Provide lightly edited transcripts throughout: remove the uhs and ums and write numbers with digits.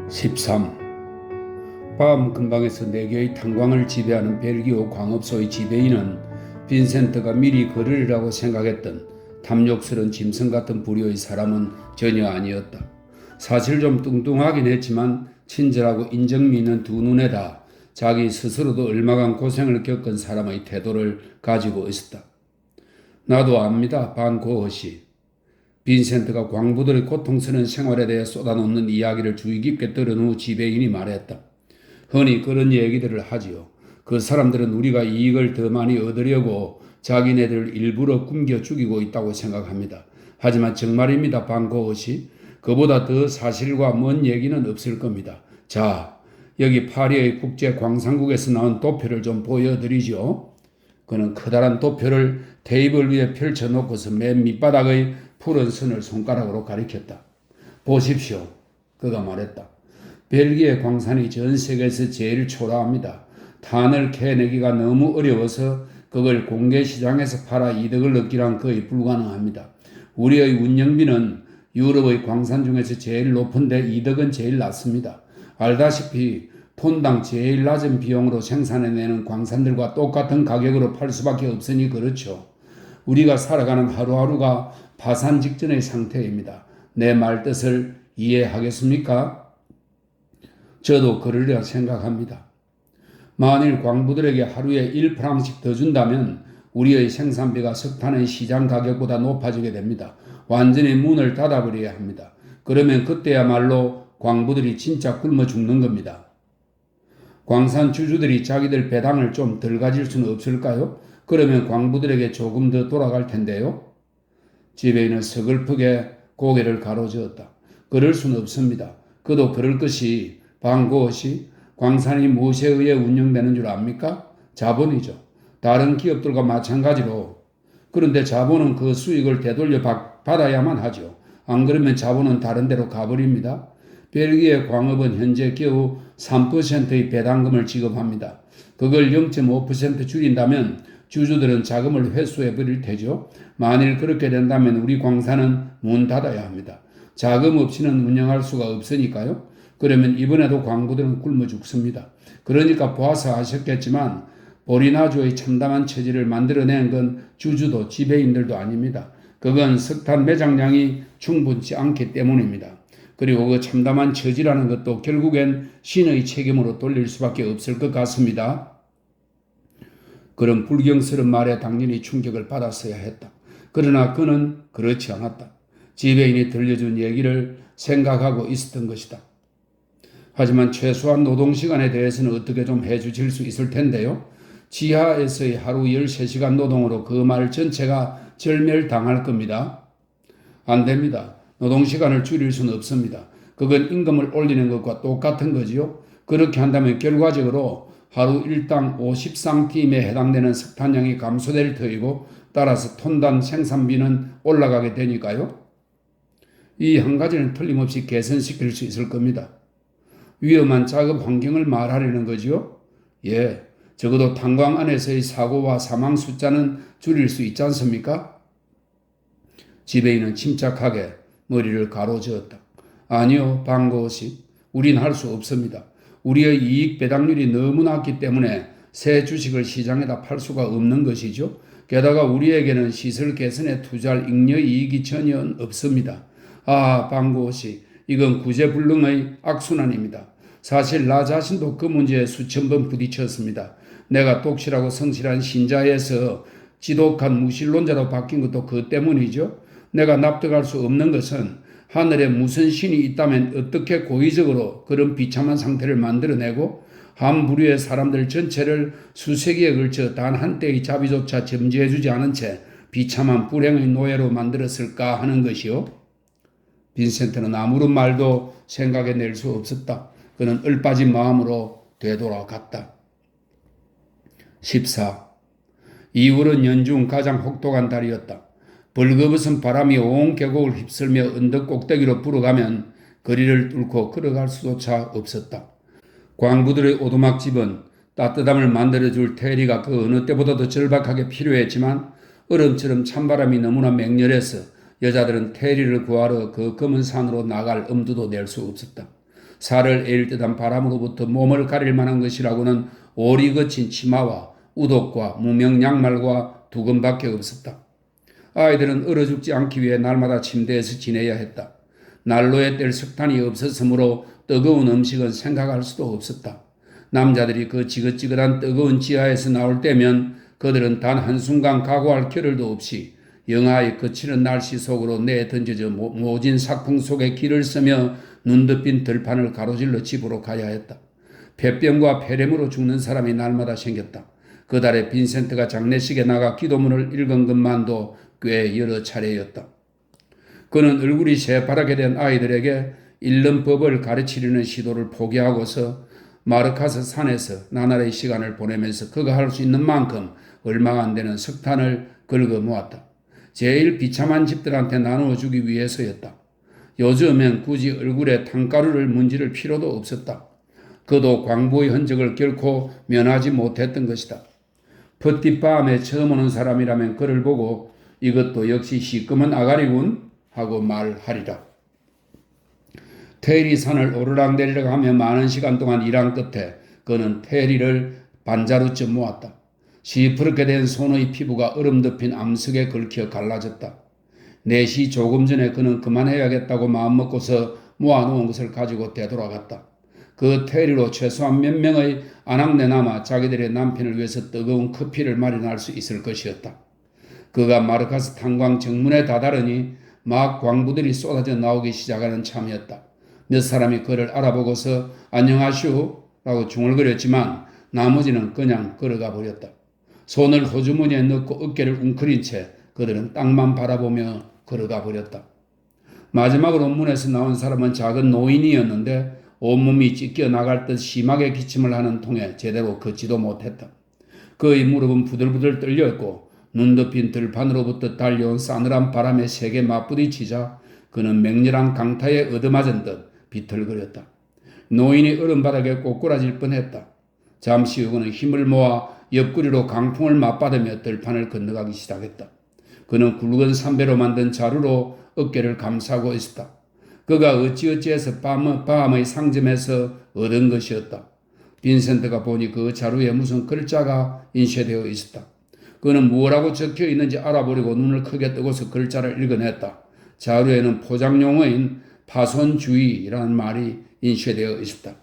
13. 밤 근방에서 4개의 탄광을 지배하는 벨기오 광업소의 지배인은 빈센트가 미리 그러리라고 생각했던 탐욕스런 짐승 같은 부류의 사람은 전혀 아니었다. 사실 좀 뚱뚱하긴 했지만 친절하고 인정미 있는 두 눈에다 자기 스스로도 얼마간 고생을 겪은 사람의 태도를 가지고 있었다. 나도 압니다. 반고허시. 빈센트가 광부들의 고통스러운 생활에 대해 쏟아놓는 이야기를 주의 깊게 들은 후 지배인이 말했다. 흔히 그런 얘기들을 하지요. 그 사람들은 우리가 이익을 더 많이 얻으려고 자기네들을 일부러 굶겨 죽이고 있다고 생각합니다. 하지만 정말입니다. 반고흐시. 그보다 더 사실과 먼 얘기는 없을 겁니다. 자, 여기 파리의 국제광산국에서 나온 도표를 좀 보여드리죠. 그는 커다란 도표를 테이블 위에 펼쳐놓고서 맨 밑바닥의 푸른 선을 손가락으로 가리켰다. 보십시오. 그가 말했다. 벨기에 광산이 전 세계에서 제일 초라합니다. 탄을 캐내기가 너무 어려워서 그걸 공개시장에서 팔아 이득을 얻기란 거의 불가능합니다. 우리의 운영비는 유럽의 광산 중에서 제일 높은데 이득은 제일 낮습니다. 알다시피 톤당 제일 낮은 비용으로 생산해내는 광산들과 똑같은 가격으로 팔 수밖에 없으니 그렇죠. 우리가 살아가는 하루하루가 파산 직전의 상태입니다. 내 말뜻을 이해하겠습니까? 저도 그러려 생각합니다. 만일 광부들에게 하루에 1프랑씩 더 준다면 우리의 생산비가 석탄의 시장 가격보다 높아지게 됩니다. 완전히 문을 닫아버려야 합니다. 그러면 그때야말로 광부들이 진짜 굶어 죽는 겁니다. 광산 주주들이 자기들 배당을 좀 덜 가질 수는 없을까요? 그러면 광부들에게 조금 더 돌아갈 텐데요. 지배인은 서글프게 고개를 가로저었다. 그럴 수는 없습니다. 그도 그럴 것이 반고시 광산이 무엇에 의해 운영되는 줄 압니까? 자본이죠. 다른 기업들과 마찬가지로. 그런데 자본은 그 수익을 되돌려 받아야만 하죠. 안 그러면 자본은 다른 데로 가버립니다. 벨기에 광업은 현재 겨우 3%의 배당금을 지급합니다. 그걸 0.5% 줄인다면 주주들은 자금을 회수해 버릴 테죠. 만일 그렇게 된다면 우리 광산은 문 닫아야 합니다. 자금 없이는 운영할 수가 없으니까요. 그러면 이번에도 광부들은 굶어 죽습니다. 그러니까 보아서 아셨겠지만 보리나주의 참담한 처지를 만들어낸 건 주주도 지배인들도 아닙니다. 그건 석탄 매장량이 충분치 않기 때문입니다. 그리고 그 참담한 처지라는 것도 결국엔 신의 책임으로 돌릴 수밖에 없을 것 같습니다. 그런 불경스러운 말에 당연히 충격을 받았어야 했다. 그러나 그는 그렇지 않았다. 지배인이 들려준 얘기를 생각하고 있었던 것이다. 하지만 최소한 노동시간에 대해서는 어떻게 좀 해주실 수 있을 텐데요. 지하에서의 하루 13시간 노동으로 그 말 전체가 절멸당할 겁니다. 안 됩니다. 노동시간을 줄일 수는 없습니다. 그건 임금을 올리는 것과 똑같은 거지요. 그렇게 한다면 결과적으로 하루 일당 50상팀에 해당되는 석탄량이 감소될 터이고 따라서 톤당 생산비는 올라가게 되니까요. 이 한 가지는 틀림없이 개선시킬 수 있을 겁니다. 위험한 작업 환경을 말하려는 거지요? 예, 적어도 탄광 안에서의 사고와 사망 숫자는 줄일 수 있지 않습니까? 지배인은 침착하게 머리를 가로저었다. 아니요, 반고시. 우린 할 수 없습니다. 우리의 이익 배당률이 너무 낮기 때문에 새 주식을 시장에다 팔 수가 없는 것이죠. 게다가 우리에게는 시설 개선에 투자할 잉여 이익이 전혀 없습니다. 아, 반고시. 이건 구제불능의 악순환입니다. 사실 나 자신도 그 문제에 수천 번 부딪혔습니다. 내가 독실하고 성실한 신자에서 지독한 무신론자로 바뀐 것도 그 때문이죠. 내가 납득할 수 없는 것은 하늘에 무슨 신이 있다면 어떻게 고의적으로 그런 비참한 상태를 만들어내고 한 부류의 사람들 전체를 수세기에 걸쳐 단 한때의 자비조차 점지해주지 않은 채 비참한 불행의 노예로 만들었을까 하는 것이요. 빈센트는 아무런 말도 생각해낼 수 없었다. 그는 얼빠진 마음으로 되돌아갔다. 14. 2월은 연중 가장 혹독한 달이었다. 벌거벗은 바람이 온 계곡을 휩쓸며 언덕 꼭대기로 불어가면 거리를 뚫고 걸어갈 수조차 없었다. 광부들의 오두막집은 따뜻함을 만들어줄 테리가 그 어느 때보다도 절박하게 필요했지만 얼음처럼 찬바람이 너무나 맹렬해서 여자들은 테리를 구하러 그 검은 산으로 나갈 엄두도 낼 수 없었다. 살을 에일 듯한 바람으로부터 몸을 가릴 만한 것이라고는 오리 거친 치마와 우독과 무명 양말과 두건밖에 없었다. 아이들은 얼어 죽지 않기 위해 날마다 침대에서 지내야 했다. 난로에 뗄 석탄이 없었으므로 뜨거운 음식은 생각할 수도 없었다. 남자들이 그 지긋지긋한 뜨거운 지하에서 나올 때면 그들은 단 한순간 각오할 겨를도 없이 영하의 거치는 날씨 속으로 내던져져 모진 삭풍 속에 길을 쓰며 눈 덮인 들판을 가로질러 집으로 가야 했다. 폐병과 폐렴으로 죽는 사람이 날마다 생겼다. 그 달에 빈센트가 장례식에 나가 기도문을 읽은 것만도 꽤 여러 차례였다. 그는 얼굴이 새파랗게 된 아이들에게 읽는 법을 가르치려는 시도를 포기하고서 마르카스 산에서 나날의 시간을 보내면서 그가 할 수 있는 만큼 얼마 안 되는 석탄을 긁어 모았다. 제일 비참한 집들한테 나누어 주기 위해서였다. 요즘엔 굳이 얼굴에 탕가루를 문지를 필요도 없었다. 그도 광부의 흔적을 결코 면하지 못했던 것이다. 풋깃밤에 처음 오는 사람이라면 그를 보고 이것도 역시 시꺼먼 아가리군 하고 말하리라. 테리 산을 오르락내리락 하며 많은 시간 동안 일한 끝에 그는 테리를 반자루쯤 모았다. 시퍼렇게 된 손의 피부가 얼음 덮인 암석에 긁혀 갈라졌다. 4시 조금 전에 그는 그만해야겠다고 마음먹고서 모아놓은 것을 가지고 되돌아갔다. 그 테리로 최소한 몇 명의 아낙네 남아 자기들의 남편을 위해서 뜨거운 커피를 마련할 수 있을 것이었다. 그가 마르카스 탄광 정문에 다다르니 막 광부들이 쏟아져 나오기 시작하는 참이었다. 몇 사람이 그를 알아보고서 안녕하시오 라고 중얼거렸지만 나머지는 그냥 걸어가 버렸다. 손을 호주머니에 넣고 어깨를 웅크린 채 그들은 땅만 바라보며 걸어가 버렸다. 마지막으로 문에서 나온 사람은 작은 노인이었는데 온몸이 찢겨 나갈 듯 심하게 기침을 하는 통에 제대로 걷지도 못했다. 그의 무릎은 부들부들 떨려있고 눈 덮인 들판으로부터 달려온 싸늘한 바람에 세게 맞부딪히자 그는 맹렬한 강타에 얻어맞은 듯 비틀거렸다. 노인이 얼음바닥에 꼬꾸라질 뻔했다. 잠시 후 그는 힘을 모아 옆구리로 강풍을 맞받으며 들판을 건너가기 시작했다. 그는 굵은 삼배로 만든 자루로 어깨를 감싸고 있었다. 그가 어찌어찌해서 밤의 상점에서 얻은 것이었다. 빈센트가 보니 그 자루에 무슨 글자가 인쇄되어 있었다. 그는 무엇라고 적혀 있는지 알아보려고 눈을 크게 뜨고서 글자를 읽어냈다. 자루에는 포장용어인 파손주의라는 말이 인쇄되어 있었다.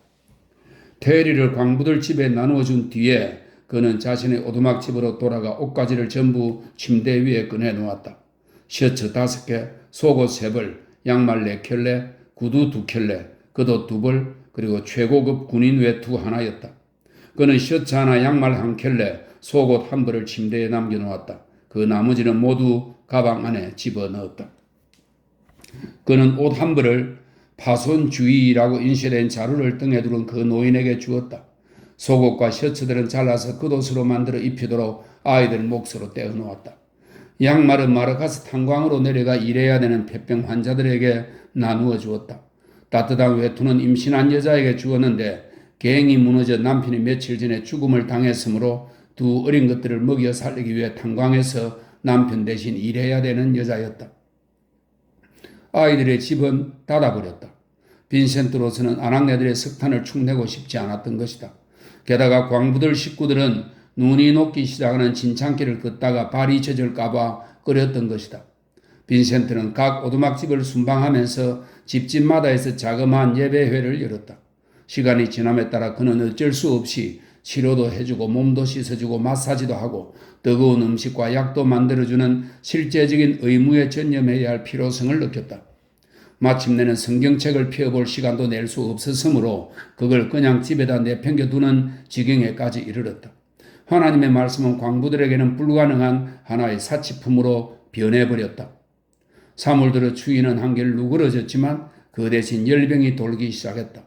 테리를 광부들 집에 나누어준 뒤에 그는 자신의 오두막집으로 돌아가 옷가지를 전부 침대 위에 꺼내놓았다. 셔츠 5개, 속옷 3벌, 양말 4켤레, 구두 2켤레, 겉옷 2벌, 그리고 최고급 군인 외투 하나였다. 그는 셔츠 하나, 양말 1켤레, 속옷 1벌을 침대에 남겨놓았다. 그 나머지는 모두 가방 안에 집어넣었다. 그는 옷 1벌을 파손주의라고 인쇄된 자루를 등에 두른 그 노인에게 주었다. 속옷과 셔츠들은 잘라서 겉옷으로 만들어 입히도록 아이들 몫으로 떼어놓았다. 양말은 마르카스 탄광으로 내려가 일해야 되는 폐병 환자들에게 나누어 주었다. 따뜻한 외투는 임신한 여자에게 주었는데 갱이 무너져 남편이 며칠 전에 죽음을 당했으므로 2 어린 것들을 먹여 살리기 위해 탄광에서 남편 대신 일해야 되는 여자였다. 아이들의 집은 닫아버렸다. 빈센트로서는 아낙네들의 석탄을 축내고 싶지 않았던 것이다. 게다가 광부들 식구들은 눈이 녹기 시작하는 진창길을 걷다가 발이 젖을까봐 꺼렸던 것이다. 빈센트는 각 오두막집을 순방하면서 집집마다에서 자그마한 예배회를 열었다. 시간이 지남에 따라 그는 어쩔 수 없이 치료도 해주고 몸도 씻어주고 마사지도 하고 뜨거운 음식과 약도 만들어주는 실제적인 의무에 전념해야 할 필요성을 느꼈다. 마침내는 성경책을 펴볼 시간도 낼 수 없었으므로 그걸 그냥 집에다 내팽겨두는 지경에까지 이르렀다. 하나님의 말씀은 광부들에게는 불가능한 하나의 사치품으로 변해버렸다. 3월 들어 추위는 한결 누그러졌지만 그 대신 열병이 돌기 시작했다.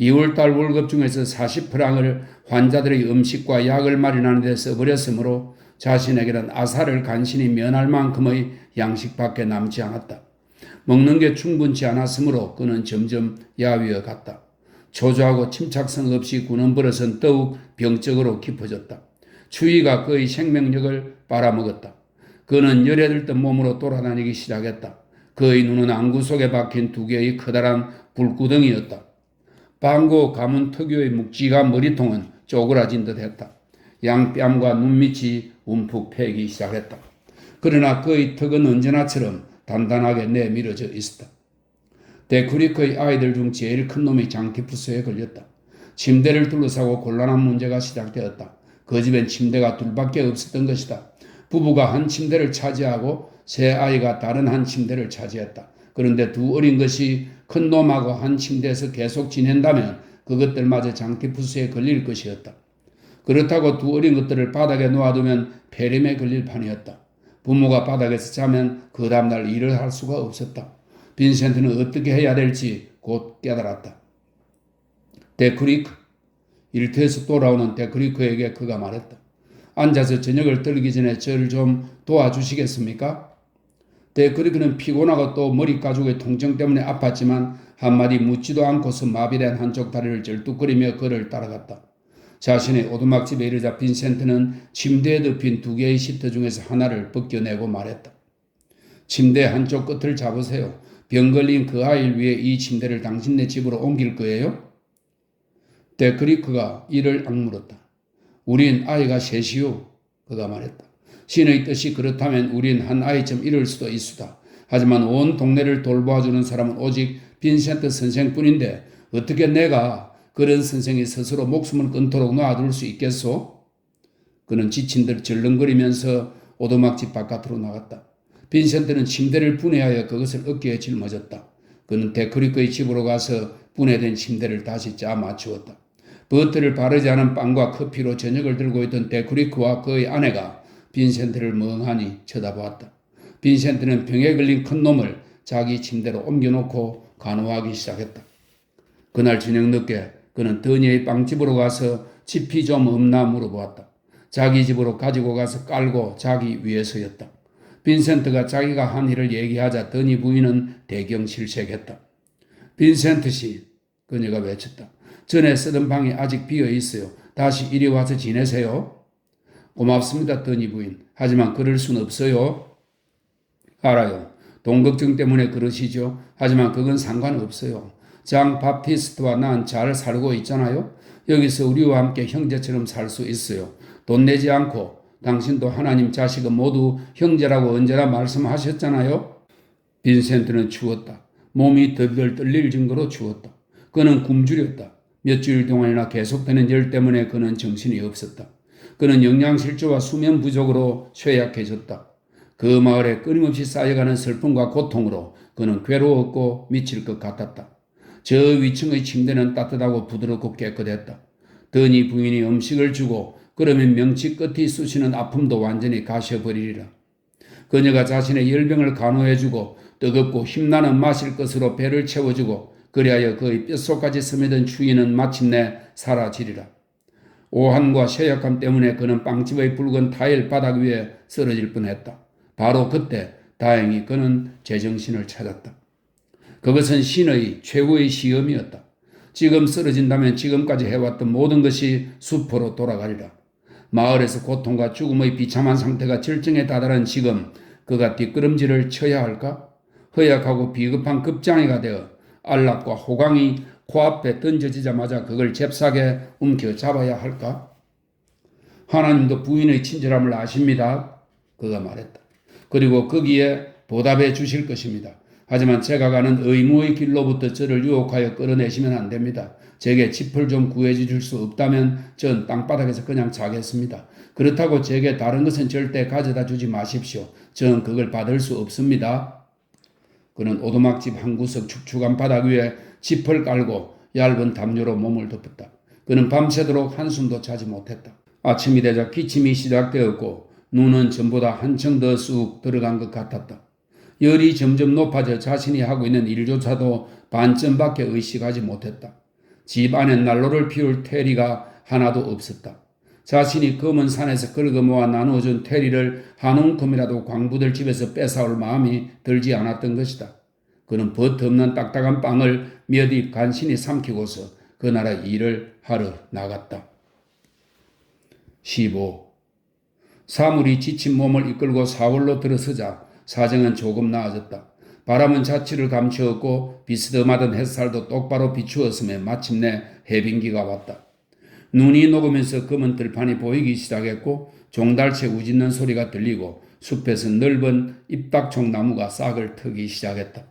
2월달 월급 중에서 40프랑을 환자들의 음식과 약을 마련하는 데 써버렸으므로 자신에게는 아사를 간신히 면할 만큼의 양식밖에 남지 않았다. 먹는 게 충분치 않았으므로 그는 점점 야위어 갔다. 초조하고 침착성 없이 구는 버릇은 더욱 병적으로 깊어졌다. 추위가 그의 생명력을 빨아먹었다. 그는 열에 들뜬 몸으로 돌아다니기 시작했다. 그의 눈은 안구 속에 박힌 2개의 커다란 불구덩이였다. 방구 가문 특유의 묵직한 머리통은 쪼그라진 듯했다. 양뺨과 눈밑이 움푹 패기 시작했다. 그러나 그의 턱은 언제나처럼 단단하게 내밀어져 있었다. 데크리크의 아이들 중 제일 큰 놈이 장티푸스에 걸렸다. 침대를 둘러싸고 곤란한 문제가 시작되었다. 그 집엔 침대가 둘밖에 없었던 것이다. 부부가 한 침대를 차지하고 세 아이가 다른 한 침대를 차지했다. 그런데 두 어린 것이 큰 놈하고 한 침대에서 계속 지낸다면 그것들마저 장티푸스에 걸릴 것이었다. 그렇다고 두 어린 것들을 바닥에 놓아두면 폐렴에 걸릴 판이었다. 부모가 바닥에서 자면 그 다음날 일을 할 수가 없었다. 빈센트는 어떻게 해야 될지 곧 깨달았다. 데크리크, 일터에서 돌아오는 데크리크에게 그가 말했다. 앉아서 저녁을 떨기 전에 저를 좀 도와주시겠습니까? 데크리크는 피곤하고 또 머리 가죽의 통증 때문에 아팠지만 한마디 묻지도 않고서 마비된 한쪽 다리를 절뚝거리며 그를 따라갔다. 자신의 오두막집에 이르자 빈센트는 침대에 덮인 두 개의 시트 중에서 하나를 벗겨내고 말했다. 침대 한쪽 끝을 잡으세요. 병 걸린 그 아이를 위해 이 침대를 당신네 집으로 옮길 거예요? 데크리크가 이를 악물었다. 우린 아이가 셋이요. 그가 말했다. 신의 뜻이 그렇다면 우린 한 아이쯤 이룰 수도 있수다. 하지만 온 동네를 돌보아주는 사람은 오직 빈센트 선생뿐인데 어떻게 내가 그런 선생이 스스로 목숨을 끊도록 놔둘 수 있겠소? 그는 지친 듯 절렁거리면서 오두막집 바깥으로 나갔다. 빈센트는 침대를 분해하여 그것을 어깨에 짊어졌다. 그는 데크리크의 집으로 가서 분해된 침대를 다시 짜 맞추었다. 버터를 바르지 않은 빵과 커피로 저녁을 들고 있던 데크리크와 그의 아내가 빈센트를 멍하니 쳐다보았다. 빈센트는 병에 걸린 큰 놈을 자기 침대로 옮겨놓고 간호하기 시작했다. 그날 저녁 늦게 그는 더니의 빵집으로 가서 집이 좀 없나 물어보았다. 자기 집으로 가지고 가서 깔고 자기 위해서였다. 빈센트가 자기가 한 일을 얘기하자 더니 부인은 대경실색했다. 빈센트 씨, 그녀가 외쳤다. 전에 쓰던 방이 아직 비어 있어요. 다시 이리 와서 지내세요. 고맙습니다, 더니 부인. 하지만 그럴 순 없어요. 알아요. 돈 걱정 때문에 그러시죠. 하지만 그건 상관없어요. 장 바프티스트와 난 잘 살고 있잖아요. 여기서 우리와 함께 형제처럼 살 수 있어요. 돈 내지 않고 당신도 하나님 자식은 모두 형제라고 언제나 말씀하셨잖아요. 빈센트는 추웠다. 몸이 덜덜 떨릴 정도로 추웠다. 그는 굶주렸다. 몇 주일 동안이나 계속되는 열 때문에 그는 정신이 없었다. 그는 영양실조와 수면 부족으로 쇠약해졌다. 그 마을에 끊임없이 쌓여가는 슬픔과 고통으로 그는 괴로웠고 미칠 것 같았다. 저 위층의 침대는 따뜻하고 부드럽고 깨끗했다. 더니 부인이 음식을 주고 그러면 명치 끝이 쑤시는 아픔도 완전히 가셔버리리라. 그녀가 자신의 열병을 간호해주고 뜨겁고 힘나는 마실 것으로 배를 채워주고 그리하여 그의 뼛속까지 스며든 추위는 마침내 사라지리라. 오한과 쇠약함 때문에 그는 빵집의 붉은 타일 바닥 위에 쓰러질 뻔했다. 바로 그때 다행히 그는 제정신을 찾았다. 그것은 신의 최고의 시험이었다. 지금 쓰러진다면 지금까지 해왔던 모든 것이 수포로 돌아가리라. 마을에서 고통과 죽음의 비참한 상태가 절정에 다다른 지금 그가 뒷걸음질을 쳐야 할까? 허약하고 비겁한 급장이가 되어 안락과 호강이 코앞에 던져지자마자 그걸 잽싸게 움켜잡아야 할까? 하나님도 부인의 친절함을 아십니다. 그가 말했다. 그리고 거기에 보답해 주실 것입니다. 하지만 제가 가는 의무의 길로부터 저를 유혹하여 끌어내시면 안 됩니다. 제게 짚을 좀 구해줄 수 없다면 전 땅바닥에서 그냥 자겠습니다. 그렇다고 제게 다른 것은 절대 가져다 주지 마십시오. 전 그걸 받을 수 없습니다. 그는 오두막집 한 구석 축축한 바닥 위에 짚을 깔고 얇은 담요로 몸을 덮었다. 그는 밤새도록 한숨도 자지 못했다. 아침이 되자 기침이 시작되었고 눈은 전보다 한층 더 쑥 들어간 것 같았다. 열이 점점 높아져 자신이 하고 있는 일조차도 반쯤밖에 의식하지 못했다. 집 안에 난로를 피울 테리가 하나도 없었다. 자신이 검은 산에서 긁어모아 나누어준 테리를 한 움큼이라도 광부들 집에서 뺏어올 마음이 들지 않았던 것이다. 그는 버터없는 딱딱한 빵을 몇 입 간신히 삼키고서 그 나라 일을 하러 나갔다. 15. 사물이 지친 몸을 이끌고 사월로 들어서자 사정은 조금 나아졌다. 바람은 자취를 감추었고 비스듬하던 햇살도 똑바로 비추었음에 마침내 해빙기가 왔다. 눈이 녹으면서 검은 들판이 보이기 시작했고 종달새 우짖는 소리가 들리고 숲에서 넓은 잎닥총 나무가 싹을 트기 시작했다.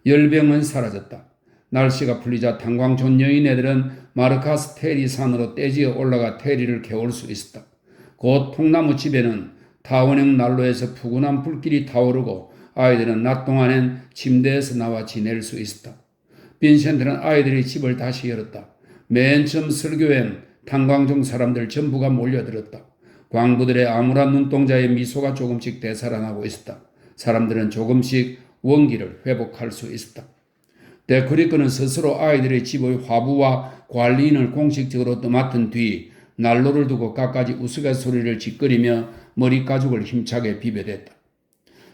열병은 사라졌다. 날씨가 풀리자 탄광촌 여인애들은 마르카스 테리 산으로 떼지어 올라가 테리를 캐올 수 있었다. 곧 통나무 집에는 타원형 난로에서 푸근한 불길이 타오르고 아이들은 낮 동안엔 침대에서 나와 지낼 수 있었다. 빈센트는 아이들이 집을 다시 열었다. 맨 처음 설교엔 탄광종 사람들 전부가 몰려들었다. 광부들의 암울한 눈동자에 미소가 조금씩 되살아나고 있었다. 사람들은 조금씩 원기를 회복할 수 있었다. 데크리크는 스스로 아이들의 집의 화부와 관리인을 공식적으로 맡은 뒤 난로를 두고 갖가지 우스갯소리를 짓거리며 머리가죽을 힘차게 비벼댔다.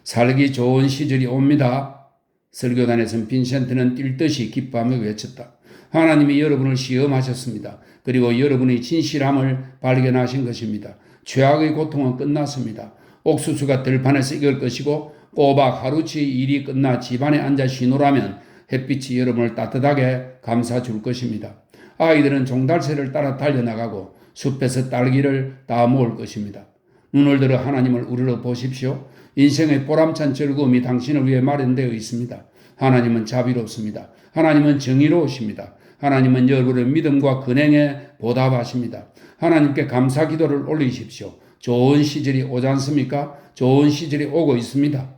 살기 좋은 시절이 옵니다. 설교단에선 빈센트는 뛸 듯이 기뻐하며 외쳤다. 하나님이 여러분을 시험하셨습니다. 그리고 여러분의 진실함을 발견하신 것입니다. 죄악의 고통은 끝났습니다. 옥수수가 들판에서 익을 것이고 꼬박 하루치 일이 끝나 집안에 앉아 쉬노라면 햇빛이 여러분을 따뜻하게 감싸줄 것입니다. 아이들은 종달새를 따라 달려나가고 숲에서 딸기를 따모을 것입니다. 눈을 들어 하나님을 우러러 보십시오. 인생의 보람찬 즐거움이 당신을 위해 마련되어 있습니다. 하나님은 자비롭습니다. 하나님은 정의로우십니다. 하나님은 여러분의 믿음과 근행에 보답하십니다. 하나님께 감사 기도를 올리십시오. 좋은 시절이 오지 않습니까? 좋은 시절이 오고 있습니다.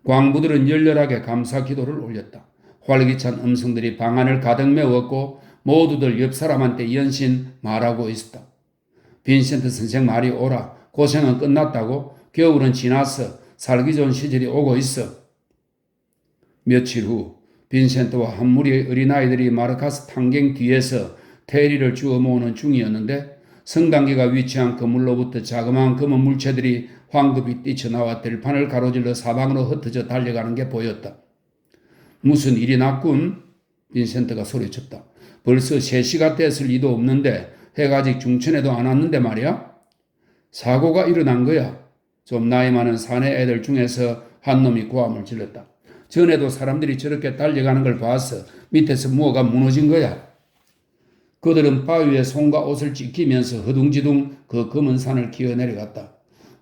광부들은 열렬하게 감사 기도를 올렸다. 활기찬 음성들이 방 안을 가득 메웠고 모두들 옆 사람한테 연신 말하고 있었다. 빈센트 선생 말이 옳아. 고생은 끝났다고. 겨울은 지났어. 살기 좋은 시절이 오고 있어. 며칠 후 빈센트와 한 무리의 어린아이들이 마르카스 탄경 뒤에서 테리를 주워 모으는 중이었는데 성당기가 위치한 그물로부터 자그마한 검은 물체들이 황급히 뛰쳐나와 들판을 가로질러 사방으로 흩어져 달려가는 게 보였다. 무슨 일이 났군? 빈센트가 소리쳤다. 벌써 3시가 됐을 리도 없는데 해가 아직 중천에도 안 왔는데 말이야? 사고가 일어난 거야. 좀 나이 많은 사내 애들 중에서 한 놈이 고함을 질렀다. 전에도 사람들이 저렇게 달려가는 걸 봤어. 밑에서 무엇가 무너진 거야. 그들은 바위에 손과 옷을 찢기면서 허둥지둥 그 검은 산을 기어 내려갔다.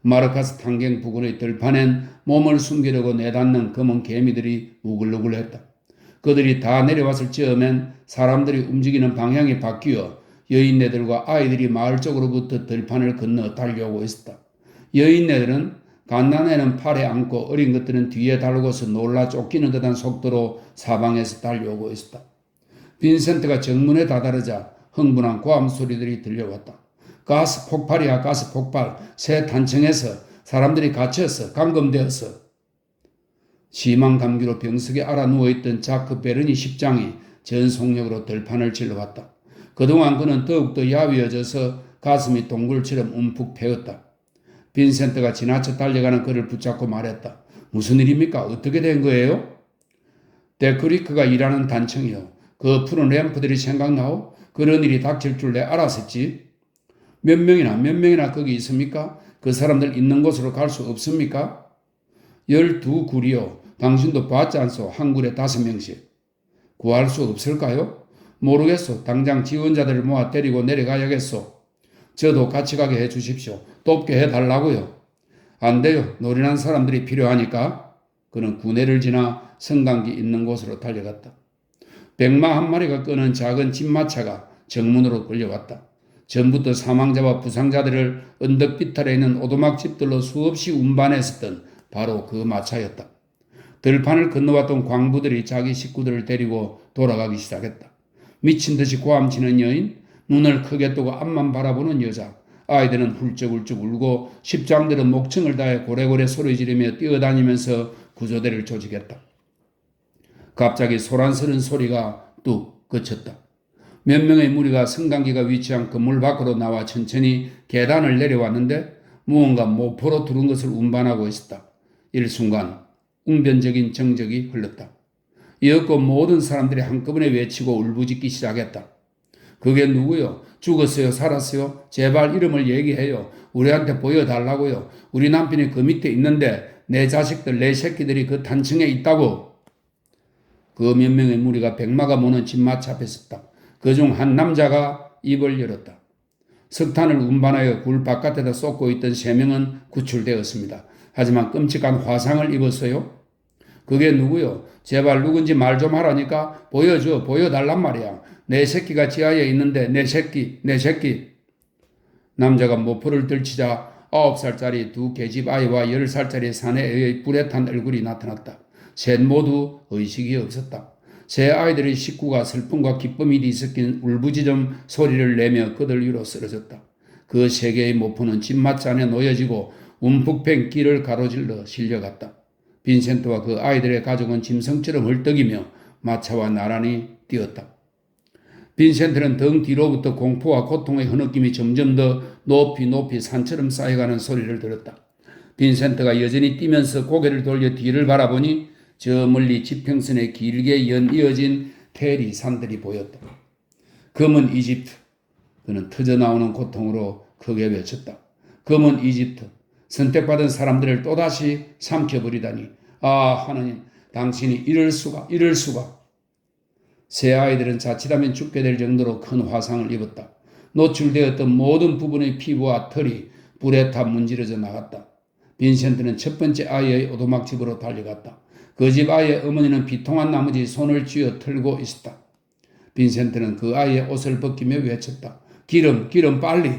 마르카스 탄경 부근의 들판엔 몸을 숨기려고 내닫는 검은 개미들이 우글우글했다. 그들이 다 내려왔을 즈음엔 사람들이 움직이는 방향이 바뀌어 여인네들과 아이들이 마을 쪽으로부터 들판을 건너 달려오고 있었다. 여인네들은 갓난애는 팔에 안고 어린 것들은 뒤에 달고서 놀라 쫓기는 듯한 속도로 사방에서 달려오고 있었다. 빈센트가 정문에 다다르자 흥분한 고함 소리들이 들려왔다. 가스 폭발이야, 가스 폭발. 새 단층에서 사람들이 갇혔어. 감금되었어. 심한 감기로 병석에 알아 누워있던 자크 베르니 십장이 전속력으로 들판을 질러왔다. 그동안 그는 더욱더 야위어져서 가슴이 동굴처럼 움푹 패었다. 빈센트가 지나쳐 달려가는 그를 붙잡고 말했다. 무슨 일입니까? 어떻게 된 거예요? 데크리크가 일하는 단층이요. 그 푸른 램프들이 생각나오? 그런 일이 닥칠 줄 내 알았었지. 몇 명이나 거기 있습니까? 그 사람들 있는 곳으로 갈 수 없습니까? 12굴이요. 당신도 봤지 않소? 한 굴에 5명씩. 구할 수 없을까요? 모르겠소. 당장 지원자들을 모아 데리고 내려가야겠소. 저도 같이 가게 해주십시오. 돕게 해달라고요. 안 돼요. 노련한 사람들이 필요하니까. 그는 구내를 지나 성당기 있는 곳으로 달려갔다. 백마 한 마리가 끄는 작은 집마차가 정문으로 끌려왔다. 전부터 사망자와 부상자들을 언덕 비탈에 있는 오두막 집들로 수없이 운반했었던 바로 그 마차였다. 들판을 건너왔던 광부들이 자기 식구들을 데리고 돌아가기 시작했다. 미친 듯이 고함치는 여인, 눈을 크게 뜨고 앞만 바라보는 여자, 아이들은 훌쩍훌쩍 울고 십장들은 목청을 다해 고래고래 소리 지르며 뛰어다니면서 구조대를 조직했다. 갑자기 소란스러운 소리가 뚝 그쳤다. 몇 명의 무리가 성당기가 위치한 건물 밖으로 나와 천천히 계단을 내려왔는데 무언가 모포로 두른 것을 운반하고 있었다. 일순간 웅변적인 정적이 흘렀다. 이윽고 모든 사람들이 한꺼번에 외치고 울부짖기 시작했다. 그게 누구요? 죽었어요? 살았어요? 제발 이름을 얘기해요. 우리한테 보여달라고요. 우리 남편이 그 밑에 있는데 내 자식들, 내 새끼들이 그 단층에 있다고. 그 몇 명의 무리가 백마가 모는 집마차 앞에 섰다. 그중 한 남자가 입을 열었다. 석탄을 운반하여 굴 바깥에다 쏟고 있던 3명은 구출되었습니다. 하지만 끔찍한 화상을 입었어요. 그게 누구요? 제발 누군지 말 좀 하라니까. 보여달란 말이야. 내 새끼가 지하에 있는데 내 새끼. 남자가 모포를 들치자 9살짜리 두 계집 아이와 10살짜리 사내의 불에 탄 얼굴이 나타났다. 셋 모두 의식이 없었다. 세 아이들의 식구가 슬픔과 기쁨이 뒤섞인 울부짖음 소리를 내며 그들 위로 쓰러졌다. 그 세 개의 모포는 집마차 안에 놓여지고 움푹팬 길을 가로질러 실려갔다. 빈센트와 그 아이들의 가족은 짐승처럼 헐떡이며 마차와 나란히 뛰었다. 빈센트는 등 뒤로부터 공포와 고통의 흐느낌이 점점 더 높이 산처럼 쌓여가는 소리를 들었다. 빈센트가 여전히 뛰면서 고개를 돌려 뒤를 바라보니 저 멀리 지평선에 길게 이어진 테리 산들이 보였다. 검은 이집트. 그는 터져나오는 고통으로 크게 외쳤다. 검은 이집트. 선택받은 사람들을 또다시 삼켜버리다니. 아, 하나님, 당신이 이럴 수가. 세 아이들은 자칫하면 죽게 될 정도로 큰 화상을 입었다. 노출되었던 모든 부분의 피부와 털이 불에 타 문지러져 나갔다. 빈센트는 첫 번째 아이의 오두막 집으로 달려갔다. 그 집 아이의 어머니는 비통한 나머지 손을 쥐어 털고 있었다. 빈센트는 그 아이의 옷을 벗기며 외쳤다. 기름 빨리.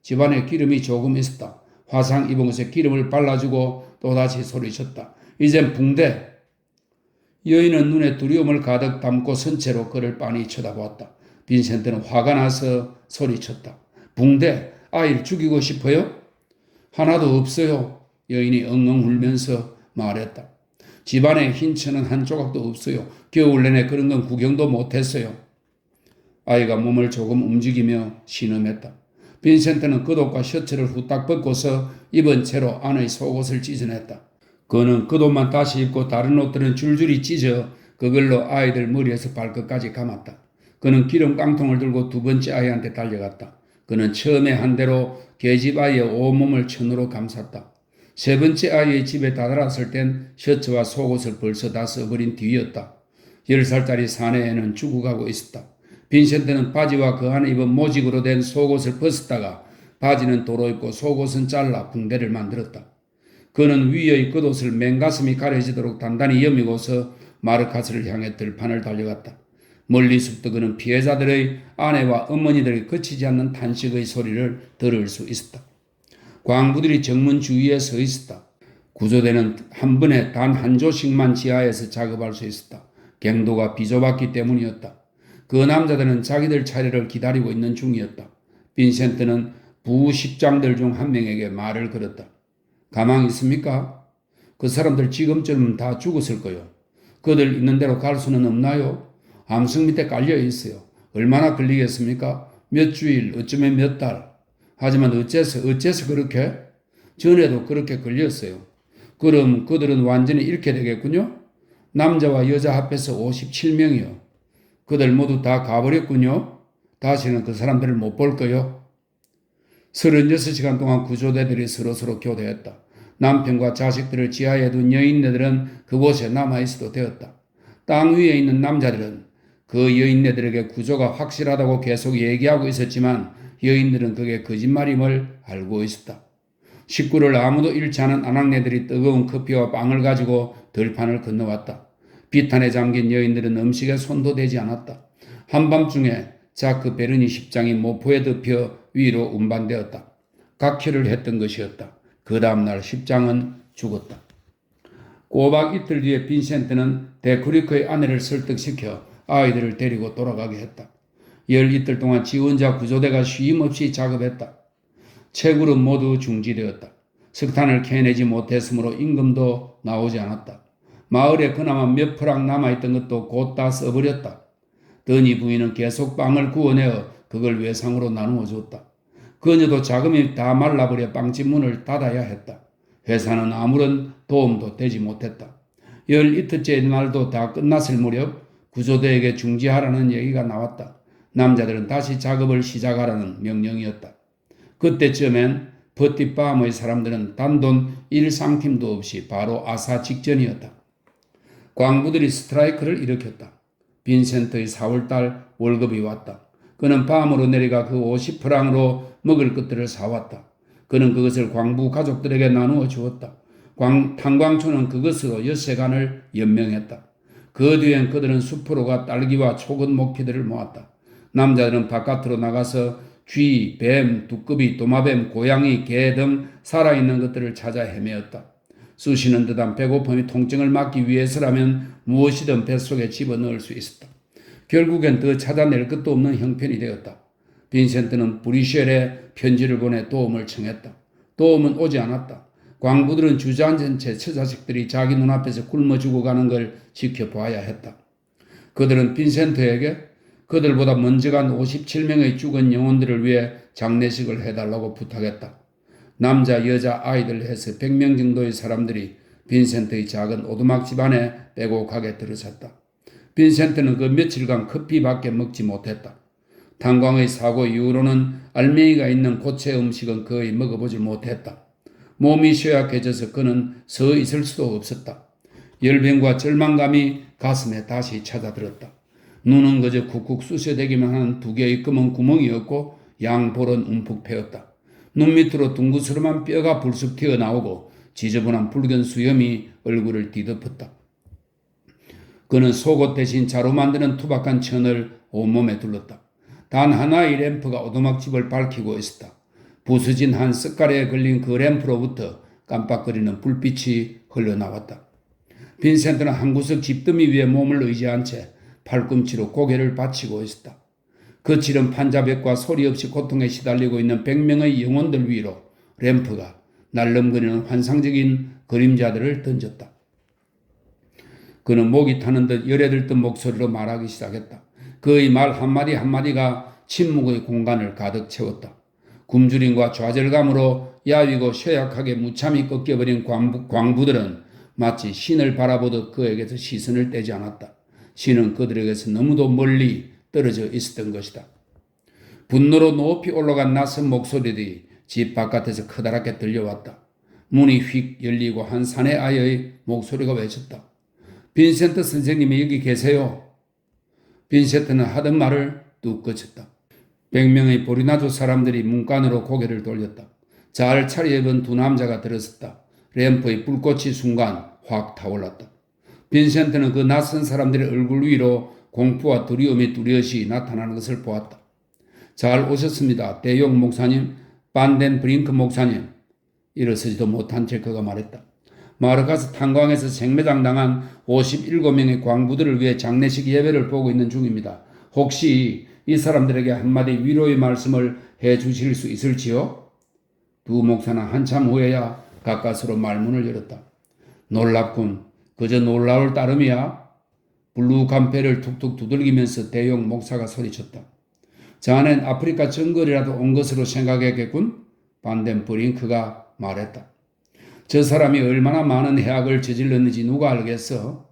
집안에 기름이 조금 있었다. 화상 입은 곳에 기름을 발라주고 또다시 소리쳤다. 이젠 붕대. 여인은 눈에 두려움을 가득 담고 선체로 그를 빤히 쳐다보았다. 빈센트는 화가 나서 소리쳤다. 붕대, 아이를 죽이고 싶어요? 하나도 없어요. 여인이 엉엉 울면서 말했다. 집안에 흰 천은 한 조각도 없어요. 겨울 내내 그런 건 구경도 못했어요. 아이가 몸을 조금 움직이며 신음했다. 빈센트는 겉옷과 셔츠를 후딱 벗고서 입은 채로 안의 속옷을 찢어냈다. 그는 겉옷만 다시 입고 다른 옷들은 줄줄이 찢어 그걸로 아이들 머리에서 발끝까지 감았다. 그는 기름 깡통을 들고 두 번째 아이한테 달려갔다. 그는 처음에 한 대로 계집 아이의 온몸을 천으로 감쌌다. 세 번째 아이의 집에 다다랐을 땐 셔츠와 속옷을 벌써 다 써버린 뒤였다. 10살짜리 사내애는 죽어가고 있었다. 빈센트는 바지와 그 안에 입은 모직으로 된 속옷을 벗었다가 바지는 도로 입고 속옷은 잘라 붕대를 만들었다. 그는 위의 겉옷을 맨가슴이 가려지도록 단단히 여미고서 마르카스를 향해 들판을 달려갔다. 멀리서부터 그는 피해자들의 아내와 어머니들의 그치지 않는 탄식의 소리를 들을 수 있었다. 광부들이 정문 주위에 서 있었다. 구조대는 한 번에 단 한 조씩만 지하에서 작업할 수 있었다. 경도가 비좁았기 때문이었다. 그 남자들은 자기들 차례를 기다리고 있는 중이었다. 빈센트는 부식장들 중 한 명에게 말을 걸었다. 가망 있습니까? 그 사람들 지금쯤 다 죽었을 거요. 그들 있는 대로 갈 수는 없나요? 암석 밑에 깔려 있어요. 얼마나 걸리겠습니까? 몇 주일, 어쩌면 몇 달. 하지만 어째서 그렇게? 전에도 그렇게 걸렸어요. 그럼 그들은 완전히 잃게 되겠군요? 남자와 여자 합해서 57명이요. 그들 모두 다 가버렸군요. 다시는 그 사람들을 못 볼 거요. 36시간 동안 구조대들이 서로 교대했다. 남편과 자식들을 지하에 둔 여인네들은 그곳에 남아있어도 되었다. 땅 위에 있는 남자들은 그 여인네들에게 구조가 확실하다고 계속 얘기하고 있었지만 여인들은 그게 거짓말임을 알고 있었다. 식구를 아무도 잃지 않은 아낙네들이 뜨거운 커피와 빵을 가지고 들판을 건너왔다. 비탄에 잠긴 여인들은 음식에 손도 대지 않았다. 한밤중에 자크 베르니 십장이 모포에 덮여 위로 운반되었다. 각혈을 했던 것이었다. 그 다음날 십장은 죽었다. 꼬박 이틀 뒤에 빈센트는 데크리크의 아내를 설득시켜 아이들을 데리고 돌아가게 했다. 열 이틀 동안 지원자 구조대가 쉼없이 작업했다. 채굴은 모두 중지되었다. 석탄을 캐내지 못했으므로 임금도 나오지 않았다. 마을에 그나마 몇 프랑 남아있던 것도 곧 다 써버렸다. 더니 부인은 계속 빵을 구워내어 그걸 외상으로 나누어 줬다. 그녀도 자금이 다 말라버려 빵집 문을 닫아야 했다. 회사는 아무런 도움도 되지 못했다. 열 이틀째 날도 다 끝났을 무렵 구조대에게 중지하라는 얘기가 나왔다. 남자들은 다시 작업을 시작하라는 명령이었다. 그때쯤엔 버티밤의 사람들은 단돈 1상팀도 없이 바로 아사 직전이었다. 광부들이 스트라이크를 일으켰다. 빈센트의 4월달 월급이 왔다. 그는 밤으로 내려가 그 50프랑으로 먹을 것들을 사왔다. 그는 그것을 광부 가족들에게 나누어 주었다. 탄광초는 그것으로 엿새간을 연명했다. 그 뒤엔 그들은 숲으로 가 딸기와 초건 목피들을 모았다. 남자들은 바깥으로 나가서 쥐, 뱀, 두꺼비, 도마뱀, 고양이, 개 등 살아있는 것들을 찾아 헤매었다. 쑤시는 듯한 배고픔이 통증을 막기 위해서라면 무엇이든 뱃속에 집어넣을 수 있었다. 결국엔 더 찾아낼 것도 없는 형편이 되었다. 빈센트는 브리쉘에 편지를 보내 도움을 청했다. 도움은 오지 않았다. 광부들은 주저앉은 채 처자식들이 자기 눈앞에서 굶어 죽어가는 걸 지켜봐야 했다. 그들은 빈센트에게 그들보다 먼저 간 57명의 죽은 영혼들을 위해 장례식을 해달라고 부탁했다. 남자, 여자, 아이들 해서 100명 정도의 사람들이 빈센트의 작은 오두막 집안에 빼곡하게 들어섰다. 빈센트는 그 며칠간 커피밖에 먹지 못했다. 탄광의 사고 이후로는 알맹이가 있는 고체 음식은 거의 먹어보지 못했다. 몸이 쇠약해져서 그는 서 있을 수도 없었다. 열병과 절망감이 가슴에 다시 찾아들었다. 눈은 그저 쿡쿡 쑤셔대기만 하는 두 개의 검은 구멍이었고 양볼은 움푹 패였다. 눈 밑으로 둥그스름한 뼈가 불쑥 튀어나오고 지저분한 붉은 수염이 얼굴을 뒤덮었다. 그는 속옷 대신 자로 만드는 투박한 천을 온몸에 둘렀다. 단 하나의 램프가 오두막집을 밝히고 있었다. 부서진 한 석가래에 걸린 그 램프로부터 깜빡거리는 불빛이 흘러나왔다. 빈센트는 한 구석 집더미 위에 몸을 의지한 채 팔꿈치로 고개를 받치고 있었다. 거칠은 판자백과 소리 없이 고통에 시달리고 있는 100명의 영혼들 위로 램프가 날름거리는 환상적인 그림자들을 던졌다. 그는 목이 타는 듯 열에 들뜬 목소리로 말하기 시작했다. 그의 말 한마디 한마디가 침묵의 공간을 가득 채웠다. 굶주림과 좌절감으로 야위고 쇠약하게 무참히 꺾여버린 광부들은 마치 신을 바라보듯 그에게서 시선을 떼지 않았다. 신은 그들에게서 너무도 멀리 떨어져 있었던 것이다. 분노로 높이 올라간 낯선 목소리들이 집 바깥에서 커다랗게 들려왔다. 문이 휙 열리고 한 사내 아이의 목소리가 외쳤다. 빈센트 선생님이 여기 계세요. 빈센트는 하던 말을 뚝 그쳤다. 100명의 보리나조 사람들이 문간으로 고개를 돌렸다. 잘 차려입은 두 남자가 들어섰다. 램프의 불꽃이 순간 확 타올랐다. 빈센트는 그 낯선 사람들의 얼굴 위로 공포와 두려움이 뚜렷이 나타나는 것을 보았다. 잘 오셨습니다. 대용 목사님, 반덴 브링크 목사님. 일어서지도 못한 채 그가 말했다. 마르카스 탄광에서 생매장 당한 57명의 광부들을 위해 장례식 예배를 보고 있는 중입니다. 혹시 이 사람들에게 한마디 위로의 말씀을 해 주실 수 있을지요? 두 목사는 한참 후에야 가까스로 말문을 열었다. 놀랍군. 그저 놀라울 따름이야. 블루간 배를 툭툭 두들기면서 대용 목사가 소리쳤다. 자넨 아프리카 정글이라도 온 것으로 생각했겠군? 반덴 브링크가 말했다. 저 사람이 얼마나 많은 해악을 저질렀는지 누가 알겠어?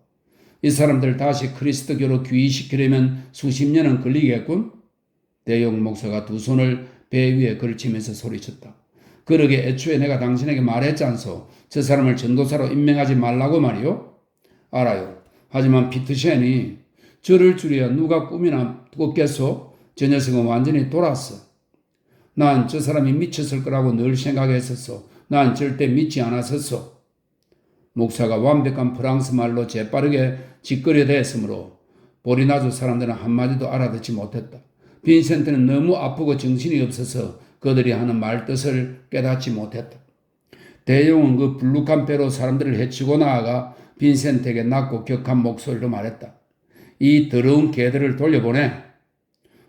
이 사람들 다시 그리스도교로 귀의시키려면 수십 년은 걸리겠군? 대용 목사가 두 손을 배 위에 걸치면서 소리쳤다. 그러게 애초에 내가 당신에게 말했지 않소? 저 사람을 전도사로 임명하지 말라고 말이요? 알아요. 하지만 피트셴이 저를 줄여야 누가 꿈이나 꿨겠소? 저 녀석은 완전히 돌았어. 난 저 사람이 미쳤을 거라고 늘 생각했었어. 난 절대 믿지 않았었어. 목사가 완벽한 프랑스 말로 재빠르게 짓거려댔으므로 보리나조 사람들은 한마디도 알아듣지 못했다. 빈센트는 너무 아프고 정신이 없어서 그들이 하는 말 뜻을 깨닫지 못했다. 대용은 그 블루칸 배로 사람들을 해치고 나아가 빈센트에게 낮고 격한 목소리로 말했다. 이 더러운 개들을 돌려보내.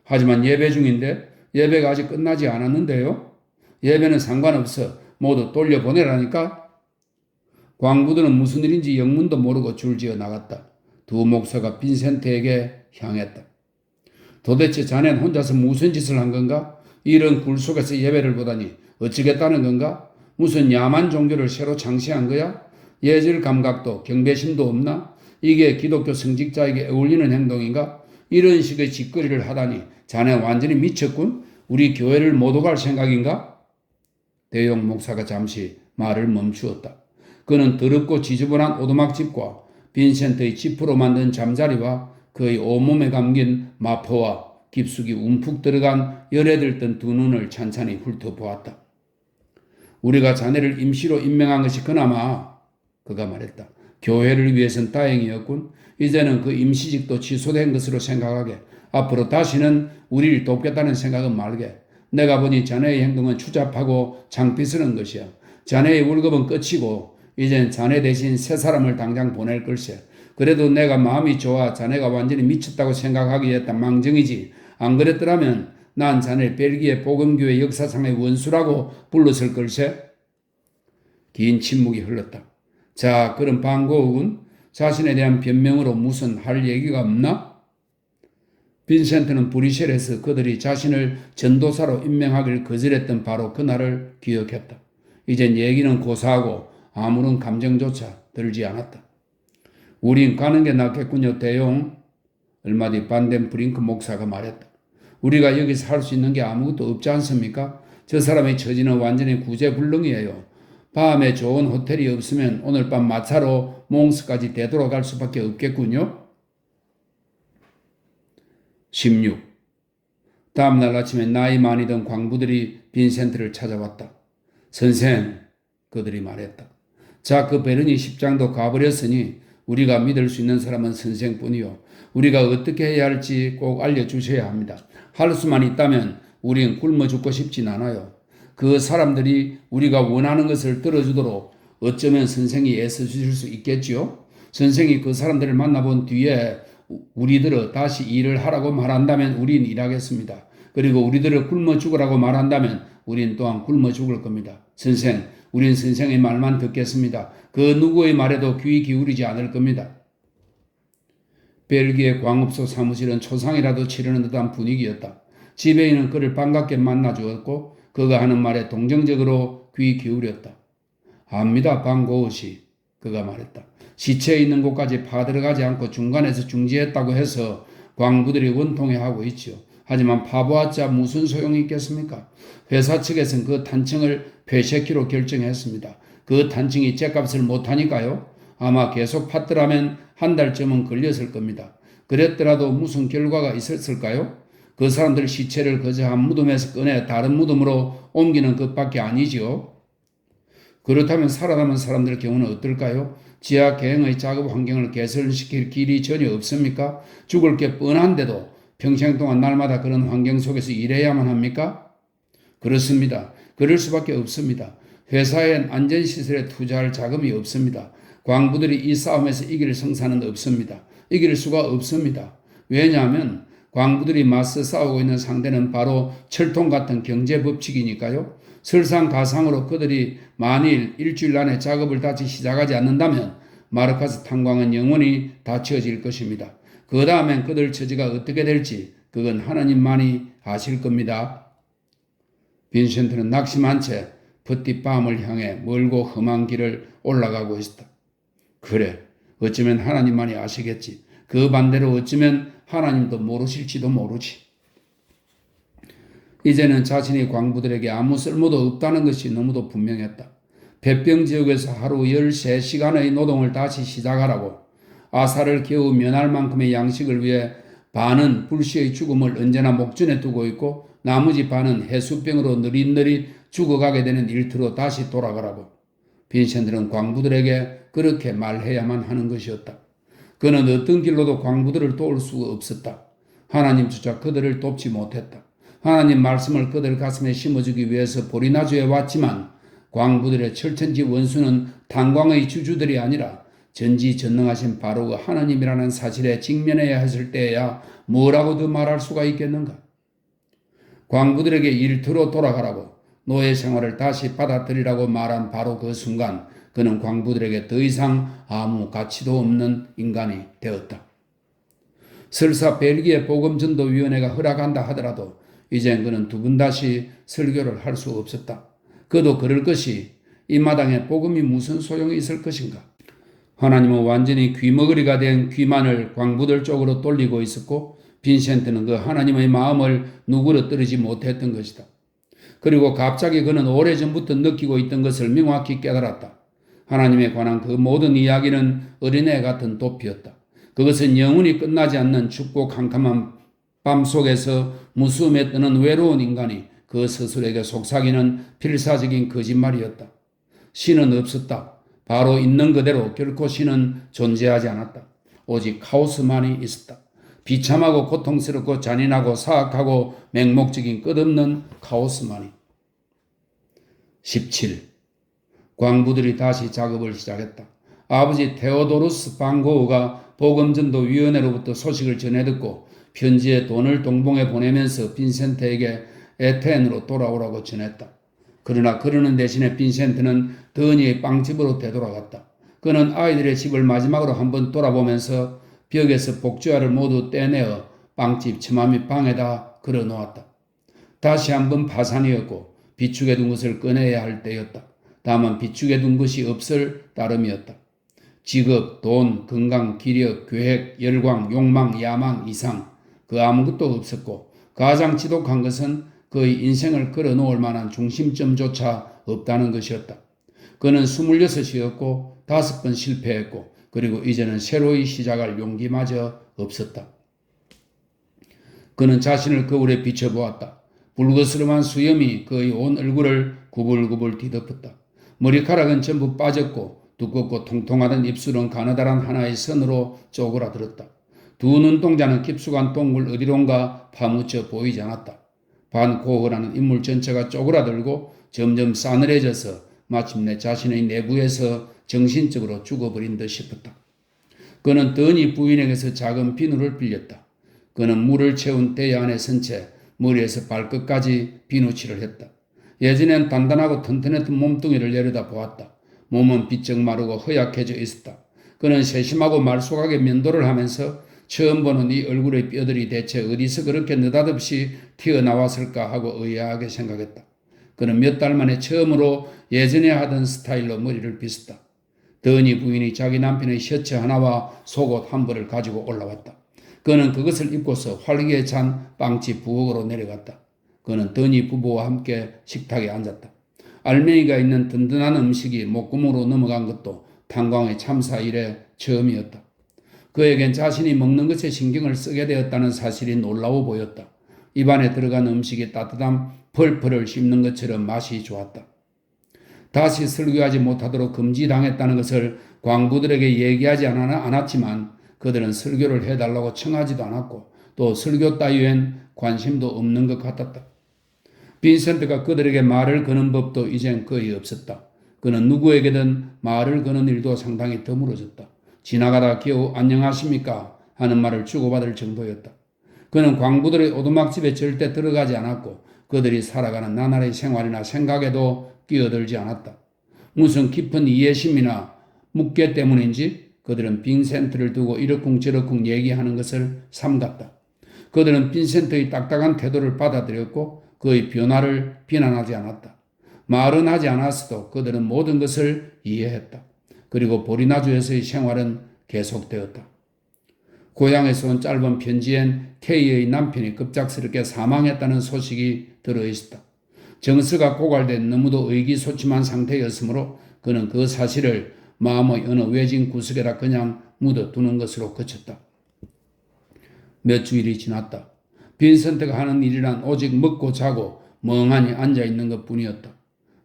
하지만 예배 중인데 예배가 아직 끝나지 않았는데요. 예배는 상관없어. 모두 돌려보내라니까. 광부들은 무슨 일인지 영문도 모르고 줄지어 나갔다. 두 목사가 빈센트에게 향했다. 도대체 자넨 혼자서 무슨 짓을 한 건가? 이런 굴 속에서 예배를 보다니 어찌겠다는 건가? 무슨 야만 종교를 새로 창시한 거야? 예절 감각도 경배심도 없나? 이게 기독교 성직자에게 어울리는 행동인가? 이런 식의 짓거리를 하다니 자네 완전히 미쳤군? 우리 교회를 못 오갈 생각인가? 대용 목사가 잠시 말을 멈추었다. 그는 더럽고 지저분한 오두막집과 빈센트의 지프로 만든 잠자리와 그의 온몸에 감긴 마포와 깊숙이 움푹 들어간 열에 들던 두 눈을 찬찬히 훑어보았다. 우리가 자네를 임시로 임명한 것이 그나마, 그가 말했다. 교회를 위해선 다행이었군. 이제는 그 임시직도 취소된 것으로 생각하게. 앞으로 다시는 우리를 돕겠다는 생각은 말게. 내가 보니 자네의 행동은 추잡하고 창피스러운 것이야. 자네의 월급은 끝이고 이젠 자네 대신 새 사람을 당장 보낼 걸세. 그래도 내가 마음이 좋아 자네가 완전히 미쳤다고 생각하기 했단 망정이지. 안 그랬더라면 난 자네 벨기에 복음교회 역사상의 원수라고 불렀을 걸세. 긴 침묵이 흘렀다. 자, 그럼 방고욱은 자신에 대한 변명으로 무슨 할 얘기가 없나? 빈센트는 브뤼셀에서 그들이 자신을 전도사로 임명하기를 거절했던 바로 그날을 기억했다. 이젠 얘기는 고사하고 아무런 감정조차 들지 않았다. 우린 가는 게 낫겠군요, 대용. 얼마 뒤 반덴 브링크 목사가 말했다. 우리가 여기서 할 수 있는 게 아무것도 없지 않습니까? 저 사람의 처지는 완전히 구제불능이에요. 밤에 좋은 호텔이 없으면 오늘 밤 마차로 몽스까지 되돌아갈 수밖에 없겠군요. 16. 다음날 아침에 나이 많이 든 광부들이 빈센트를 찾아왔다. 선생, 그들이 말했다. 자크 베르니 10장도 가버렸으니 우리가 믿을 수 있는 사람은 선생뿐이요. 우리가 어떻게 해야 할지 꼭 알려주셔야 합니다. 할 수만 있다면 우린 굶어 죽고 싶진 않아요. 그 사람들이 우리가 원하는 것을 들어주도록 어쩌면 선생이 애써주실 수 있겠지요? 선생이 그 사람들을 만나본 뒤에 우리들을 다시 일을 하라고 말한다면 우린 일하겠습니다. 그리고 우리들을 굶어 죽으라고 말한다면 우린 또한 굶어 죽을 겁니다. 선생, 우린 선생의 말만 듣겠습니다. 그 누구의 말에도 귀 기울이지 않을 겁니다. 벨기에 광업소 사무실은 초상이라도 치르는 듯한 분위기였다. 지배인은 그를 반갑게 만나주었고 그가 하는 말에 동정적으로 귀 기울였다. 압니다, 방고우시. 그가 말했다. 시체에 있는 곳까지 파들어가지 않고 중간에서 중지했다고 해서 광부들이 원통해하고 있지요. 하지만 파보았자 무슨 소용이 있겠습니까? 회사 측에서는 그 탄층을 폐쇄키로 결정했습니다. 그 탄층이 죗값을 못하니까요. 아마 계속 팠더라면 한 달쯤은 걸렸을 겁니다. 그랬더라도 무슨 결과가 있었을까요? 그 사람들 시체를 그저 한 무덤에서 꺼내 다른 무덤으로 옮기는 것밖에 아니지요. 그렇다면 살아남은 사람들의 경우는 어떨까요? 지하 계행의 작업 환경을 개선시킬 길이 전혀 없습니까? 죽을 게 뻔한데도 평생 동안 날마다 그런 환경 속에서 일해야만 합니까? 그렇습니다. 그럴 수밖에 없습니다. 회사엔 안전시설에 투자할 자금이 없습니다. 광부들이 이 싸움에서 이길 성사는 없습니다. 이길 수가 없습니다. 왜냐하면 광부들이 맞서 싸우고 있는 상대는 바로 철통 같은 경제법칙이니까요. 설상가상으로 그들이 만일 일주일 안에 작업을 다시 시작하지 않는다면 마르카스 탄광은 영원히 닫혀질 것입니다. 그 다음엔 그들 처지가 어떻게 될지 그건 하나님만이 아실 겁니다. 빈센트는 낙심한 채 붓디 밤을 향해 멀고 험한 길을 올라가고 있었다. 그래, 어쩌면 하나님만이 아시겠지. 그 반대로 어쩌면 하나님도 모르실지도 모르지. 이제는 자신이 광부들에게 아무 쓸모도 없다는 것이 너무도 분명했다. 폐병 지역에서 하루 13시간의 노동을 다시 시작하라고 아사를 겨우 면할 만큼의 양식을 위해 반은 불시의 죽음을 언제나 목전에 두고 있고 나머지 반은 해수병으로 느릿느릿 죽어가게 되는 일터로 다시 돌아가라고. 빈센트는 광부들에게 그렇게 말해야만 하는 것이었다. 그는 어떤 길로도 광부들을 도울 수가 없었다. 하나님조차 그들을 돕지 못했다. 하나님 말씀을 그들 가슴에 심어주기 위해서 보리나주에 왔지만 광부들의 철천지 원수는 탄광의 주주들이 아니라 전지전능하신 바로 그 하나님이라는 사실에 직면해야 했을 때에야 뭐라고 더 말할 수가 있겠는가? 광부들에게 일터로 돌아가라고 노예 생활을 다시 받아들이라고 말한 바로 그 순간 그는 광부들에게 더 이상 아무 가치도 없는 인간이 되었다. 설사 벨기에 복음전도위원회가 허락한다 하더라도 이젠 그는 두 번 다시 설교를 할 수 없었다. 그도 그럴 것이 이 마당에 복음이 무슨 소용이 있을 것인가? 하나님은 완전히 귀머거리가 된 귀만을 광부들 쪽으로 돌리고 있었고 빈센트는 그 하나님의 마음을 누구로 떨지 못했던 것이다. 그리고 갑자기 그는 오래전부터 느끼고 있던 것을 명확히 깨달았다. 하나님에 관한 그 모든 이야기는 어린애 같은 도피였다. 그것은 영원히 끝나지 않는 춥고 캄캄한 밤 속에서 무수음에 뜨는 외로운 인간이 그 스스로에게 속삭이는 필사적인 거짓말이었다. 신은 없었다. 바로 있는 그대로 결코 신은 존재하지 않았다. 오직 카오스만이 있었다. 비참하고 고통스럽고 잔인하고 사악하고 맹목적인 끝없는 카오스만이. 17. 광부들이 다시 작업을 시작했다. 아버지 테오도루스 방고흐가 복음전도위원회로부터 소식을 전해 듣고 편지에 돈을 동봉해 보내면서 빈센트에게 에텐으로 돌아오라고 전했다. 그러나 그러는 대신에 빈센트는 더니의 빵집으로 되돌아갔다. 그는 아이들의 집을 마지막으로 한번 돌아보면서 벽에서 복주알을 모두 떼내어 빵집 처마 밑 방에다 걸어놓았다. 다시 한번 파산이었고 비축해 둔 것을 꺼내야 할 때였다. 다만 비축해 둔 것이 없을 따름이었다. 직업, 돈, 건강, 기력, 계획, 열광, 욕망, 야망, 이상 그 아무것도 없었고 가장 지독한 것은 그의 인생을 걸어놓을 만한 중심점조차 없다는 것이었다. 그는 26이었고 5번 실패했고 그리고 이제는 새로이 시작할 용기마저 없었다. 그는 자신을 거울에 비춰보았다. 불거스름한 수염이 그의 온 얼굴을 구불구불 뒤덮었다. 머리카락은 전부 빠졌고 두껍고 통통하던 입술은 가느다란 하나의 선으로 쪼그라들었다. 두 눈동자는 깊숙한 동굴 어디론가 파묻혀 보이지 않았다. 반고흐라는 인물 전체가 쪼그라들고 점점 싸늘해져서 마침내 자신의 내부에서 정신적으로 죽어버린 듯 싶었다. 그는 더니 부인에게서 작은 비누를 빌렸다. 그는 물을 채운 대야 안에 선 채 머리에서 발끝까지 비누칠을 했다. 예전엔 단단하고 튼튼했던 몸뚱이를 내려다 보았다. 몸은 비쩍 마르고 허약해져 있었다. 그는 세심하고 말쑥하게 면도를 하면서 처음 보는 이 얼굴의 뼈들이 대체 어디서 그렇게 느닷없이 튀어나왔을까 하고 의아하게 생각했다. 그는 몇 달 만에 처음으로 예전에 하던 스타일로 머리를 빗었다. 더니 부인이 자기 남편의 셔츠 하나와 속옷 한 벌을 가지고 올라왔다. 그는 그것을 입고서 활기에 찬 빵집 부엌으로 내려갔다. 그는 더니 부부와 함께 식탁에 앉았다. 알맹이가 있는 든든한 음식이 목구멍으로 넘어간 것도 탄광의 참사 이래 처음이었다. 그에겐 자신이 먹는 것에 신경을 쓰게 되었다는 사실이 놀라워 보였다. 입안에 들어간 음식이 따뜻한 펄펄을 씹는 것처럼 맛이 좋았다. 다시 설교하지 못하도록 금지당했다는 것을 광부들에게 얘기하지 않았지만 그들은 설교를 해달라고 청하지도 않았고 또 설교 따위엔 관심도 없는 것 같았다. 빈센트가 그들에게 말을 거는 법도 이젠 거의 없었다. 그는 누구에게든 말을 거는 일도 상당히 드물어졌다. 지나가다 겨우 안녕하십니까 하는 말을 주고받을 정도였다. 그는 광부들의 오두막집에 절대 들어가지 않았고 그들이 살아가는 나날의 생활이나 생각에도 끼어들지 않았다. 무슨 깊은 이해심이나 묵계 때문인지 그들은 빈센트를 두고 이러쿵저러쿵 얘기하는 것을 삼갔다. 그들은 빈센트의 딱딱한 태도를 받아들였고 그의 변화를 비난하지 않았다. 말은 하지 않았어도 그들은 모든 것을 이해했다. 그리고 보리나주에서의 생활은 계속되었다. 고향에서 온 짧은 편지엔 K의 남편이 급작스럽게 사망했다는 소식이 들어있었다. 정서가 고갈된 너무도 의기소침한 상태였으므로 그는 그 사실을 마음의 어느 외진 구석에다 그냥 묻어두는 것으로 그쳤다. 몇 주일이 지났다. 빈센트가 하는 일이란 오직 먹고 자고 멍하니 앉아있는 것뿐이었다.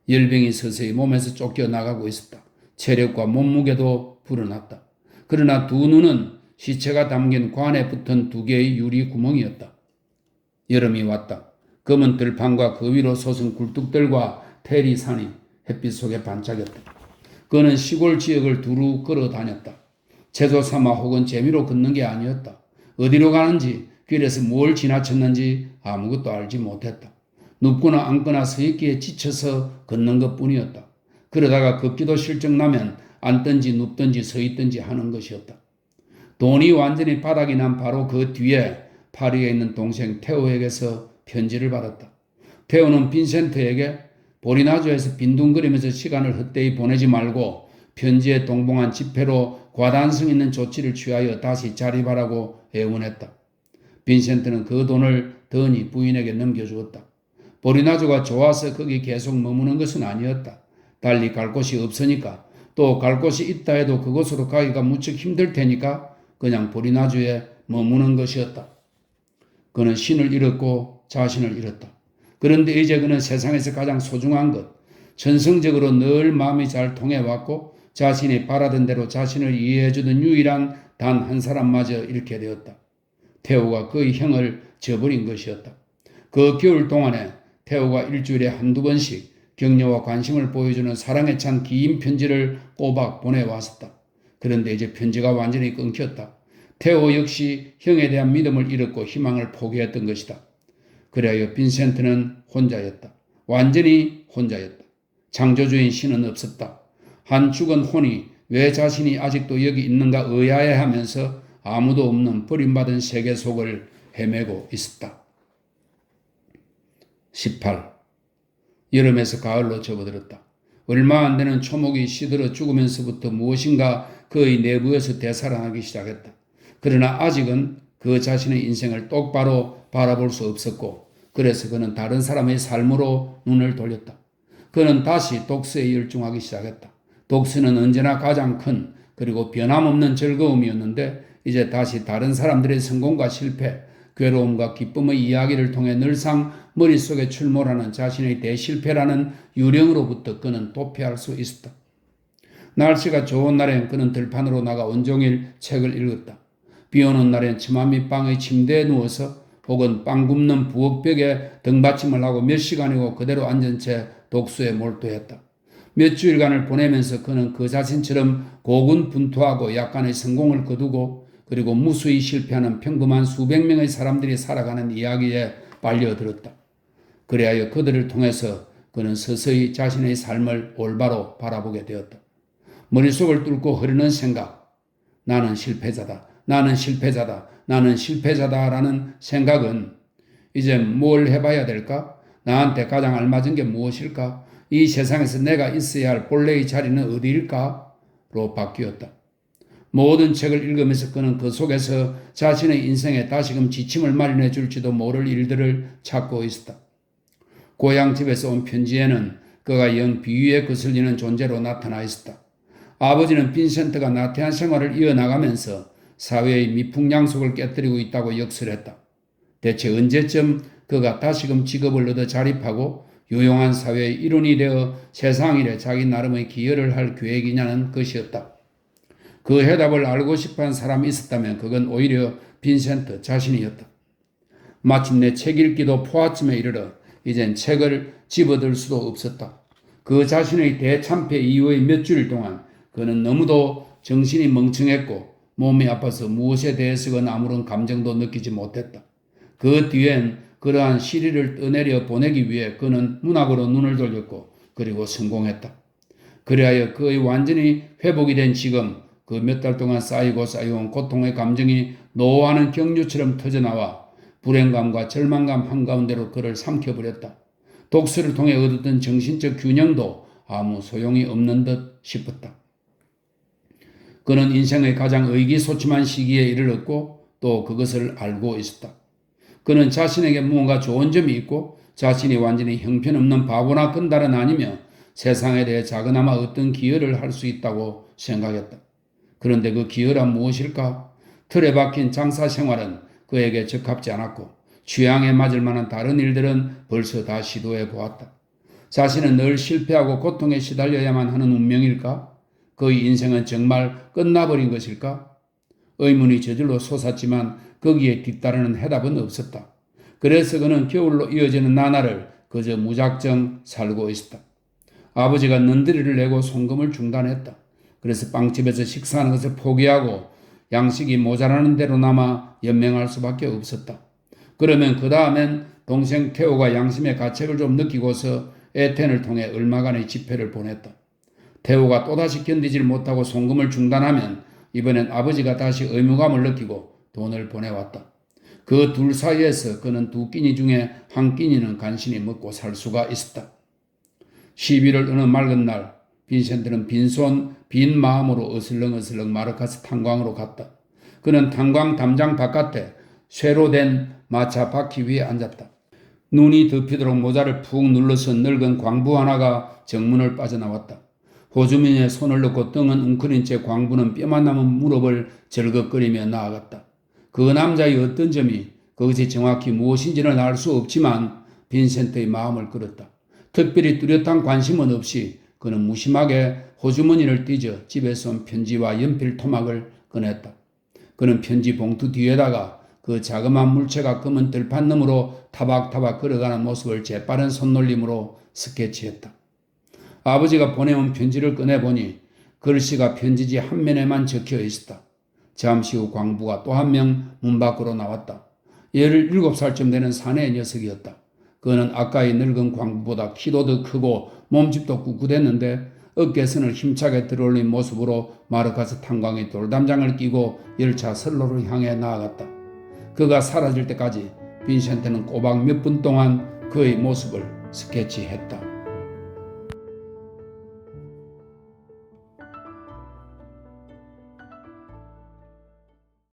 열병이 서서히 몸에서 쫓겨나가고 있었다. 체력과 몸무게도 불어났다. 그러나 두 눈은 시체가 담긴 관에 붙은 두 개의 유리 구멍이었다. 여름이 왔다. 검은 들판과 그 위로 솟은 굴뚝들과 테리산이 햇빛 속에 반짝였다. 그는 시골 지역을 두루 걸어 다녔다. 제도 삼아 혹은 재미로 걷는 게 아니었다. 어디로 가는지 길에서 뭘 지나쳤는지 아무것도 알지 못했다. 눕거나 앉거나 서 있기에 지쳐서 걷는 것뿐이었다. 그러다가 걷기도 실증나면 앉든지 눕든지 서 있든지 하는 것이었다. 돈이 완전히 바닥이 난 바로 그 뒤에 파리에 있는 동생 테오에게서 편지를 받았다. 테오는 빈센트에게 보리나주에서 빈둥거리면서 시간을 헛되이 보내지 말고 편지에 동봉한 지폐로 과단성 있는 조치를 취하여 다시 자립하라고 애원했다. 빈센트는 그 돈을 더니 부인에게 넘겨주었다. 보리나주가 좋아서 거기 계속 머무는 것은 아니었다. 달리 갈 곳이 없으니까, 또 갈 곳이 있다 해도 그곳으로 가기가 무척 힘들 테니까 그냥 보리나주에 머무는 것이었다. 그는 신을 잃었고 자신을 잃었다. 그런데 이제 그는 세상에서 가장 소중한 것, 전성적으로 늘 마음이 잘 통해왔고 자신이 바라던 대로 자신을 이해해주던 유일한 단 한 사람마저 잃게 되었다. 태호가 그의 형을 저버린 것이었다. 그 겨울 동안에 태호가 일주일에 한두 번씩 격려와 관심을 보여주는 사랑에 찬 긴 편지를 꼬박 보내왔었다. 그런데 이제 편지가 완전히 끊겼다. 태호 역시 형에 대한 믿음을 잃었고 희망을 포기했던 것이다. 그래야 빈센트는 혼자였다. 완전히 혼자였다. 창조주인 신은 없었다. 한 죽은 혼이 왜 자신이 아직도 여기 있는가 의아해하면서 아무도 없는 버림받은 세계 속을 헤매고 있었다. 18. 여름에서 가을로 접어들었다. 얼마 안 되는 초목이 시들어 죽으면서부터 무엇인가 그의 내부에서 되살아나기 시작했다. 그러나 아직은 그 자신의 인생을 똑바로 바라볼 수 없었고 그래서 그는 다른 사람의 삶으로 눈을 돌렸다. 그는 다시 독서에 열중하기 시작했다. 독서는 언제나 가장 큰 그리고 변함없는 즐거움이었는데 이제 다시 다른 사람들의 성공과 실패, 괴로움과 기쁨의 이야기를 통해 늘상 머릿속에 출몰하는 자신의 대실패라는 유령으로부터 그는 도피할 수 있었다. 날씨가 좋은 날엔 그는 들판으로 나가 온종일 책을 읽었다. 비 오는 날엔 처마 밑방의 침대에 누워서 혹은 빵 굽는 부엌벽에 등받침을 하고 몇 시간이고 그대로 앉은 채 독서에 몰두했다. 몇 주일간을 보내면서 그는 그 자신처럼 고군분투하고 약간의 성공을 거두고 그리고 무수히 실패하는 평범한 수백 명의 사람들이 살아가는 이야기에 빨려들었다. 그리하여 그들을 통해서 그는 서서히 자신의 삶을 올바로 바라보게 되었다. 머릿속을 뚫고 흐르는 생각, 나는 실패자다, 나는 실패자다, 나는 실패자다라는 생각은 이제 뭘 해봐야 될까? 나한테 가장 알맞은 게 무엇일까? 이 세상에서 내가 있어야 할 본래의 자리는 어디일까? 로 바뀌었다. 모든 책을 읽으면서 그는 그 속에서 자신의 인생에 다시금 지침을 마련해 줄지도 모를 일들을 찾고 있었다. 고향집에서 온 편지에는 그가 영 비위에 거슬리는 존재로 나타나 있었다. 아버지는 빈센트가 나태한 생활을 이어나가면서 사회의 미풍양속을 깨뜨리고 있다고 역설했다. 대체 언제쯤 그가 다시금 직업을 얻어 자립하고 유용한 사회의 일원이 되어 세상 일에 자기 나름의 기여를 할 계획이냐는 것이었다. 그 해답을 알고 싶어한 사람이 있었다면 그건 오히려 빈센트 자신이었다. 마침내 책 읽기도 포화쯤에 이르러 이젠 책을 집어들 수도 없었다. 그 자신의 대참패 이후의 몇 주일 동안 그는 너무도 정신이 멍청했고 몸이 아파서 무엇에 대해서건 아무런 감정도 느끼지 못했다. 그 뒤엔 그러한 시리를 떠내려 보내기 위해 그는 문학으로 눈을 돌렸고 그리고 성공했다. 그리하여 그의 완전히 회복이 된 지금 그 몇 달 동안 쌓이고 쌓여온 고통의 감정이 노하는 경류처럼 터져나와 불행감과 절망감 한가운데로 그를 삼켜버렸다. 독서를 통해 얻었던 정신적 균형도 아무 소용이 없는 듯 싶었다. 그는 인생의 가장 의기소침한 시기에 이르렀고 또 그것을 알고 있었다. 그는 자신에게 무언가 좋은 점이 있고 자신이 완전히 형편없는 바보나 건달은 아니며 세상에 대해 작은아마 어떤 기여를 할 수 있다고 생각했다. 그런데 그 기여란 무엇일까? 틀에 박힌 장사 생활은 그에게 적합지 않았고 취향에 맞을 만한 다른 일들은 벌써 다 시도해 보았다. 자신은 늘 실패하고 고통에 시달려야만 하는 운명일까? 그의 인생은 정말 끝나버린 것일까? 의문이 저절로 솟았지만 거기에 뒤따르는 해답은 없었다. 그래서 그는 겨울로 이어지는 나날을 그저 무작정 살고 있었다. 아버지가 넌드리를 내고 송금을 중단했다. 그래서 빵집에서 식사하는 것을 포기하고 양식이 모자라는 대로 남아 연명할 수밖에 없었다. 그러면 그 다음엔 동생 태호가 양심의 가책을 좀 느끼고서 에텐을 통해 얼마간의 집회를 보냈다. 태호가 또다시 견디질 못하고 송금을 중단하면 이번엔 아버지가 다시 의무감을 느끼고 돈을 보내왔다. 그 둘 사이에서 그는 두 끼니 중에 한 끼니는 간신히 먹고 살 수가 있었다. 11월 어느 맑은 날 빈센트는 빈손 빈 마음으로 어슬렁어슬렁 마르카스 탄광으로 갔다. 그는 탄광 담장 바깥에 쇠로 된 마차 바퀴 위에 앉았다. 눈이 덮이도록 모자를 푹 눌러서 늙은 광부 하나가 정문을 빠져나왔다. 호주민의 손을 넣고 등은 웅크린 채 광부는 뼈만 남은 무릎을 절걱거리며 나아갔다. 그 남자의 어떤 점이 그것이 정확히 무엇인지는 알 수 없지만 빈센트의 마음을 끌었다. 특별히 뚜렷한 관심은 없이 그는 무심하게 호주머니를 띄져 집에서 온 편지와 연필 토막을 꺼냈다. 그는 편지 봉투 뒤에다가 그 자그마한 물체가 검은 들판 너머로 타박타박 걸어가는 모습을 재빠른 손놀림으로 스케치했다. 아버지가 보내온 편지를 꺼내보니 글씨가 편지지 한 면에만 적혀 있었다. 잠시 후 광부가 또 한 명 문 밖으로 나왔다. 17살쯤 되는 사내의 녀석이었다. 그는 아까의 늙은 광부보다 키도 더 크고 몸집도 꿋꿋했는데 어깨선을 힘차게 들어올린 모습으로 마르카스 탄광의 돌담장을 끼고 열차 선로를 향해 나아갔다. 그가 사라질 때까지 빈센트는 꼬박 몇 분 동안 그의 모습을 스케치했다.